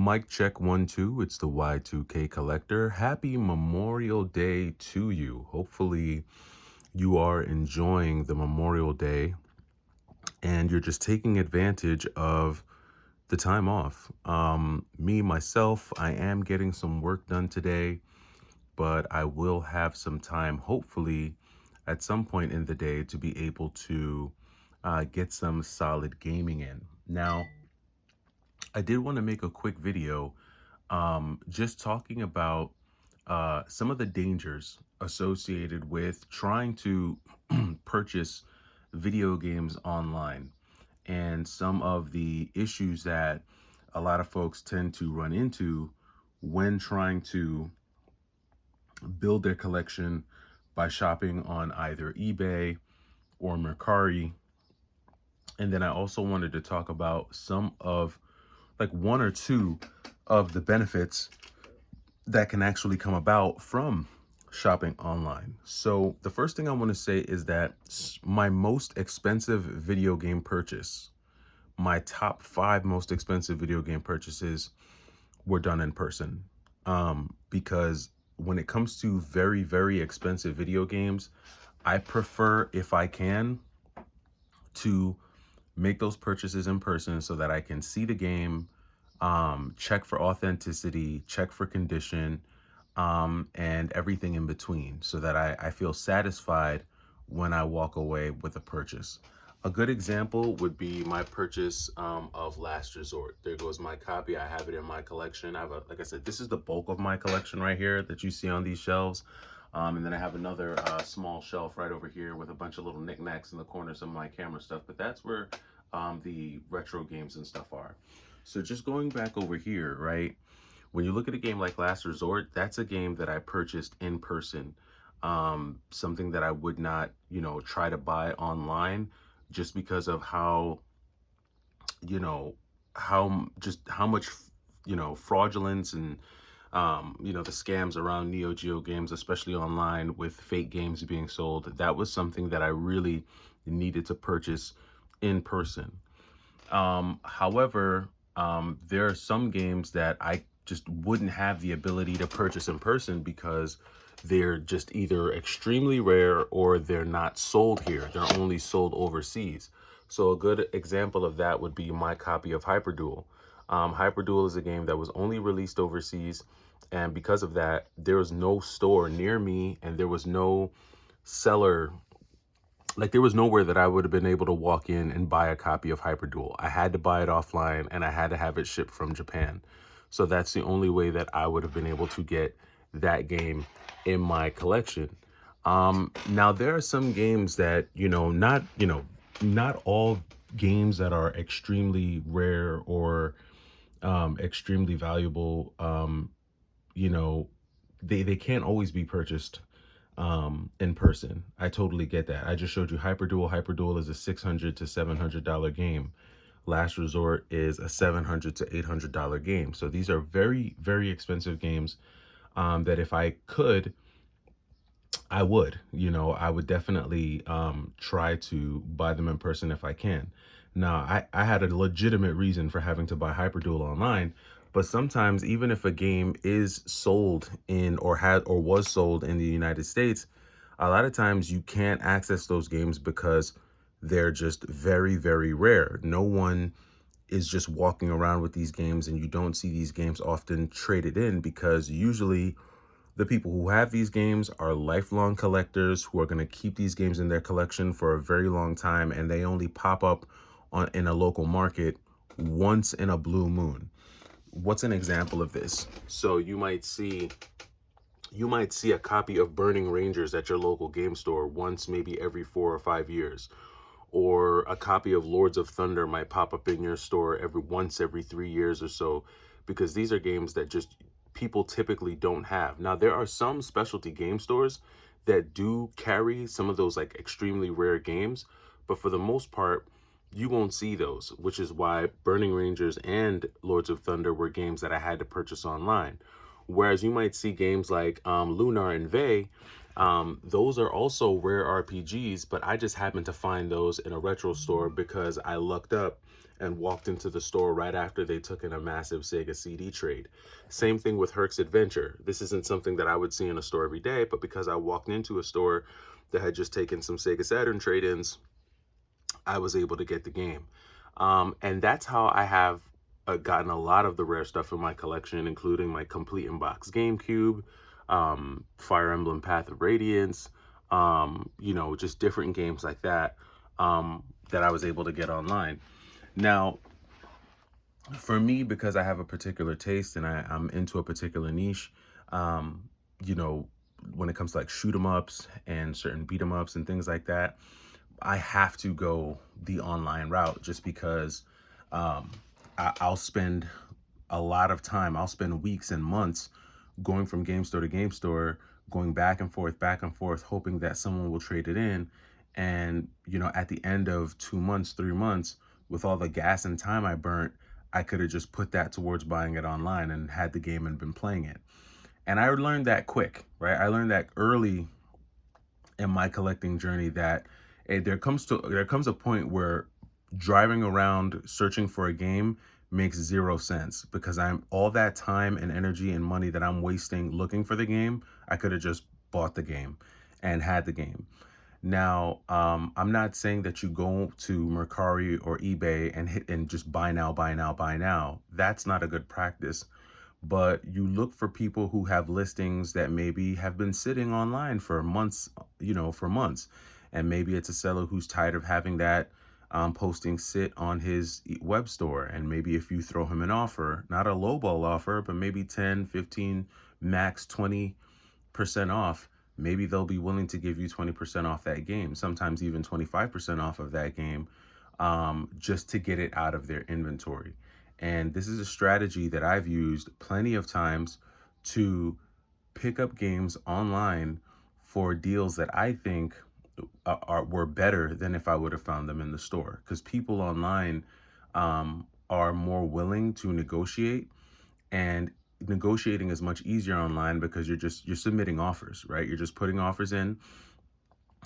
Mic check 1 2. It's the Y2K Collector. Happy Memorial Day to you. Hopefully, you are enjoying the Memorial Day and you're just taking advantage of the time off. Me, myself, I am getting some work done today, but I will have some time, hopefully, at some point in the day to be able to get some solid gaming in. Now, I did want to make a quick video just talking about some of the dangers associated with trying to purchase video games online and some of the issues that a lot of folks tend to run into when trying to build their collection by shopping on either eBay or Mercari. And then I also wanted to talk about some of like one or two of the benefits that can actually come about from shopping online. So, the first thing I want to say is that my most expensive video game purchase, my top 5 most expensive video game purchases were done in person. Because when it comes to very, very expensive video games, I prefer, if I can, to make those purchases in person so that I can see the game, check for authenticity, check for condition, and everything in between so that I feel satisfied when I walk away with a purchase. A good example would be my purchase of Last Resort. There goes my copy. I have it in my collection. I have like I said, this is the bulk of my collection right here that you see on these shelves. And then I have another small shelf right over here with a bunch of little knickknacks in the corner, some of my camera stuff. But that's where the retro games and stuff are. So just going back over here, right? When you look at a game like Last Resort, that's a game that I purchased in person. Something that I would not, try to buy online just because of how, you know, how much, fraudulence and, the scams around Neo Geo games, especially online with fake games being sold. That was something that I really needed to purchase in person. However, there are some games that I just wouldn't have the ability to purchase in person because they're just either extremely rare or they're not sold here. They're only sold overseas. So a good example of that would be my copy of Hyperduel. Hyperduel is a game that was only released overseas, and because of that, there was no store near me, and there was no seller, like there was nowhere that I would have been able to walk in and buy a copy of Hyperduel. I had to buy it offline and I had to have it shipped from Japan. So that's the only way that I would have been able to get that game in my collection. Now there are some games that, not all games that are extremely rare or extremely valuable, you know, they can't always be purchased in person. I totally get that. I just showed you Hyperduel. Hyperduel is a $600 to $700 game. Last Resort is a $700 to $800 game. So these are very, very expensive games that if I could, I would. I would definitely try to buy them in person if I can. Now, I had a legitimate reason for having to buy Hyperduel online, but sometimes even if a game is sold in or had or was sold in the United States, a lot of times you can't access those games because they're just very, very rare. No one is just walking around with these games, and you don't see these games often traded in because usually the people who have these games are lifelong collectors who are going to keep these games in their collection for a very long time, and they only pop up in a local market once in a blue moon. What's an example of this? So you might see a copy of Burning Rangers at your local game store once, maybe every 4 or 5 years, or a copy of Lords of Thunder might pop up in your store every 3 years or so, because these are games that just people typically don't have. Now, there are some specialty game stores that do carry some of those like extremely rare games, but for the most part, you won't see those, which is why Burning Rangers and Lords of Thunder were games that I had to purchase online. Whereas you might see games like Lunar and Vey Those are also rare RPGs, but I just happened to find those in a retro store because I lucked up and walked into the store right after they took in a massive Sega CD trade. Same thing with Herc's Adventure. This isn't something that I would see in a store every day, but because I walked into a store that had just taken some Sega Saturn trade-ins, I was able to get the game. And that's how I have gotten a lot of the rare stuff in my collection, including my complete in box GameCube, Fire Emblem Path of Radiance, just different games like that, that I was able to get online. Now, for me, because I have a particular taste and I'm into a particular niche, um, you know, when it comes to like shoot 'em ups and certain beat 'em ups and things like that, I have to go the online route just because um, I'll spend a lot of time. I'll spend weeks and months going from game store to game store, going back and forth, hoping that someone will trade it in. And, at the end of 2 months, 3 months, with all the gas and time I burnt, I could have just put that towards buying it online and had the game and been playing it. And I learned that quick, right? I learned that early in my collecting journey that there comes a point where driving around searching for a game makes zero sense because I'm all that time and energy and money that I'm wasting looking for the game, I could have just bought the game and had the game. Now, I'm not saying that you go to Mercari or eBay and hit and just buy now, buy now, buy now. That's not a good practice, but you look for people who have listings that maybe have been sitting online for months, for months. And maybe it's a seller who's tired of having that posting sit on his web store. And maybe if you throw him an offer, not a lowball offer, but maybe 10, 15, max 20% off, maybe they'll be willing to give you 20% off that game, sometimes even 25% off of that game, just to get it out of their inventory. And this is a strategy that I've used plenty of times to pick up games online for deals that I think were better than if I would have found them in the store. Because people online are more willing to negotiate, and negotiating is much easier online because you're submitting offers, right? You're just putting offers in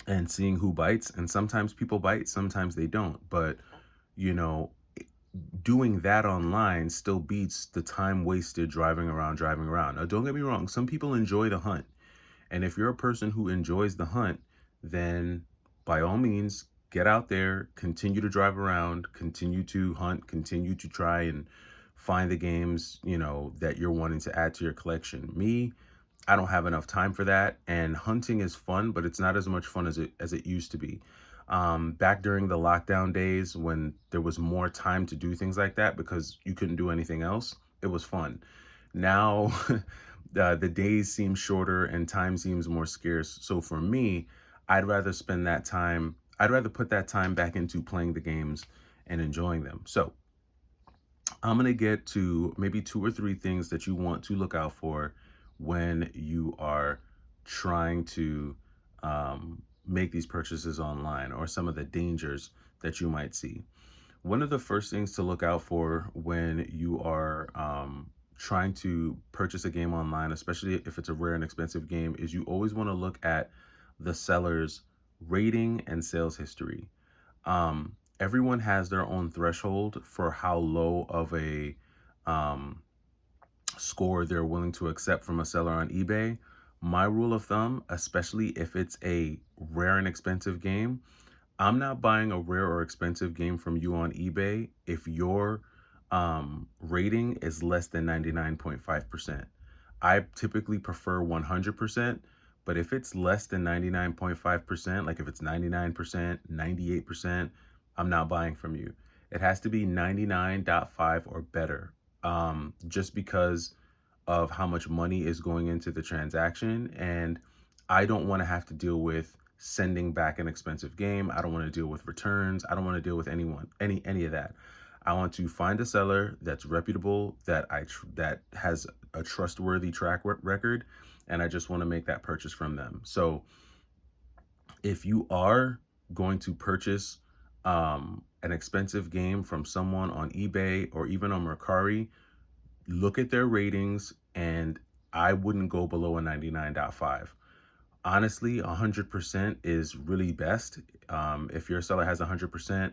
and seeing who bites, and sometimes people bite, sometimes they don't. But you know doing that online still beats the time wasted driving around. Now, don't get me wrong, some people enjoy the hunt. And if you're a person who enjoys the hunt, then by all means, get out there, continue to drive around, continue to hunt, continue to try and find the games, that you're wanting to add to your collection. Me, I don't have enough time for that. And hunting is fun, but it's not as much fun as it used to be. Back during the lockdown days when there was more time to do things like that because you couldn't do anything else, it was fun. Now, the days seem shorter and time seems more scarce. So for me, I'd rather put that time back into playing the games and enjoying them. So I'm going to get to maybe two or three things that you want to look out for when you are trying to make these purchases online, or some of the dangers that you might see. One of the first things to look out for when you are trying to purchase a game online, especially if it's a rare and expensive game, is you always want to look at the seller's rating and sales history. Everyone has their own threshold for how low of a um, score they're willing to accept from a seller on eBay. My rule of thumb, especially if it's a rare and expensive game, I'm not buying a rare or expensive game from you on eBay if your rating is less than 99.5%. I typically prefer 100%, but if it's less than 99.5%, like if it's 99%, 98%, I'm not buying from you. It has to be 99.5 or better, just because of how much money is going into the transaction. And I don't want to have to deal with sending back an expensive game. I don't want to deal with returns. I don't want to deal with any of that. I want to find a seller that's reputable, that has a trustworthy record, and I just want to make that purchase from them. So if you are going to purchase an expensive game from someone on eBay or even on Mercari, look at their ratings, and I wouldn't go below a 99.5. Honestly, 100% is really best. If your seller has 100%,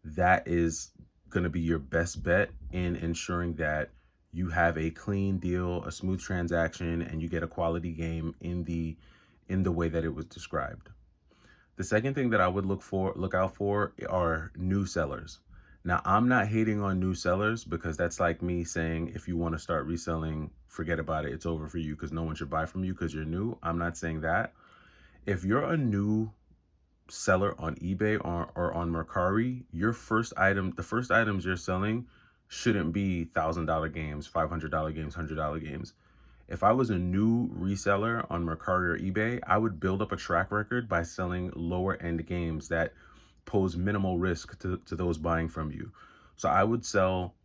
that is going to be your best bet in ensuring that you have a clean deal, a smooth transaction, and you get a quality game in the way that it was described. The second thing that I would look out for are new sellers. Now, I'm not hating on new sellers because that's like me saying if you want to start reselling, forget about it. It's over for you because no one should buy from you because you're new. I'm not saying that. If you're a new seller on eBay or on Mercari, the first items you're selling shouldn't be $1,000 games, $500 games, $100 games. If I was a new reseller on Mercari or eBay, I would build up a track record by selling lower end games that pose minimal risk to those buying from you. So I would sell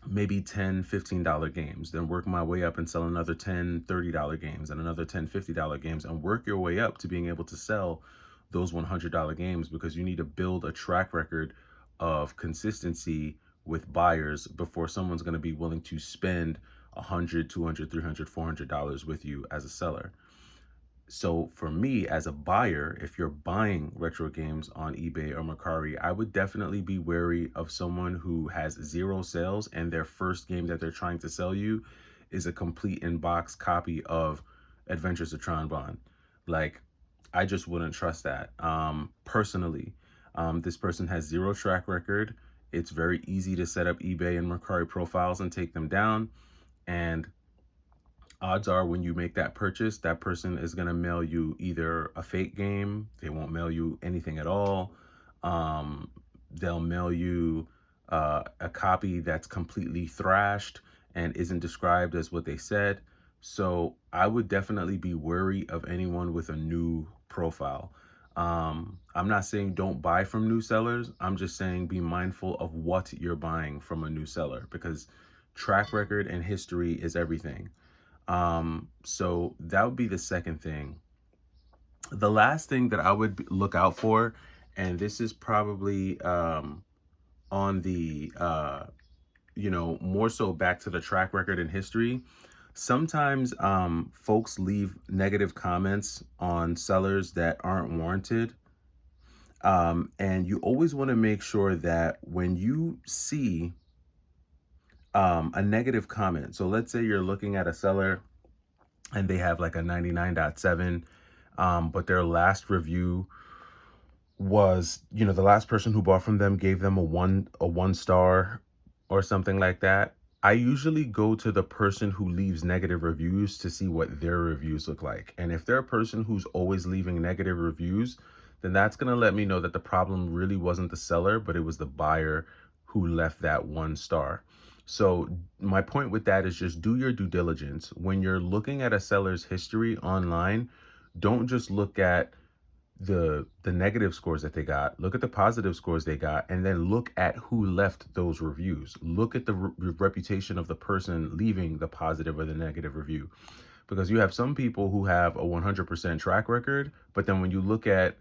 maybe $10, $15 games, then work my way up and sell another $10, $30 games and another $10, $50 games, and work your way up to being able to sell those $100 games, because you need to build a track record of consistency with buyers before someone's going to be willing to spend 100, 200, 300, $400 with you as a seller. So for me as a buyer, if you're buying retro games on eBay or Mercari, I would definitely be wary of someone who has zero sales and their first game that they're trying to sell you is a complete in-box copy of Adventures of Tron Bond. Like, I just wouldn't trust that. Personally, this person has zero track record. It's very easy to set up eBay and Mercari profiles and take them down. And odds are when you make that purchase, that person is going to mail you either a fake game, they won't mail you anything at all. Um, they'll mail you a copy that's completely thrashed and isn't described as what they said. So I would definitely be wary of anyone with a new profile. I'm not saying don't buy from new sellers. I'm just saying be mindful of what you're buying from a new seller, because track record and history is everything. So that would be the second thing. The last thing that I would look out for, and this is probably on the more so back to the track record and history. Sometimes folks leave negative comments on sellers that aren't warranted. And you always want to make sure that when you see a negative comment, so let's say you're looking at a seller and they have like a 99.7, but their last review was, the last person who bought from them gave them a one star or something like that. I usually go to the person who leaves negative reviews to see what their reviews look like. And if they're a person who's always leaving negative reviews, then that's going to let me know that the problem really wasn't the seller, but it was the buyer who left that 1 star. So my point with that is just do your due diligence. When you're looking at a seller's history online, don't just look at the negative scores that they got. Look at the positive scores they got, and then look at who left those reviews. Look at the reputation of the person leaving the positive or the negative review, because you have some people who have a 100% track record, but then when you look at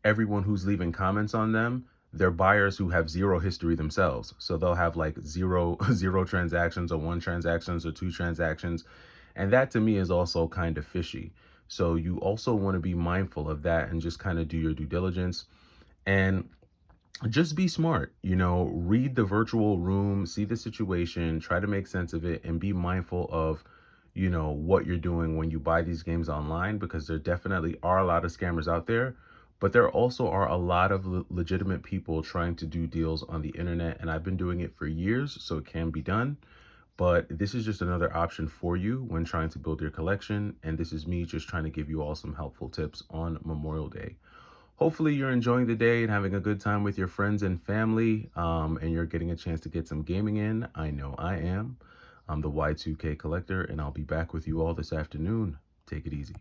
everyone who's leaving comments on them, they're buyers who have zero history themselves. So they'll have like zero transactions, or one transactions, or two transactions. And that to me is also kind of fishy. So you also want to be mindful of that and just kind of do your due diligence and just be smart. Read the virtual room, see the situation, try to make sense of it, and be mindful of what you're doing when you buy these games online, because there definitely are a lot of scammers out there, but there also are a lot of legitimate people trying to do deals on the internet, and I've been doing it for years, so it can be done. But this is just another option for you when trying to build your collection, and this is me just trying to give you all some helpful tips on Memorial Day. Hopefully you're enjoying the day and having a good time with your friends and family, and you're getting a chance to get some gaming in. I know I am. I'm the Y2K Collector, and I'll be back with you all this afternoon. Take it easy.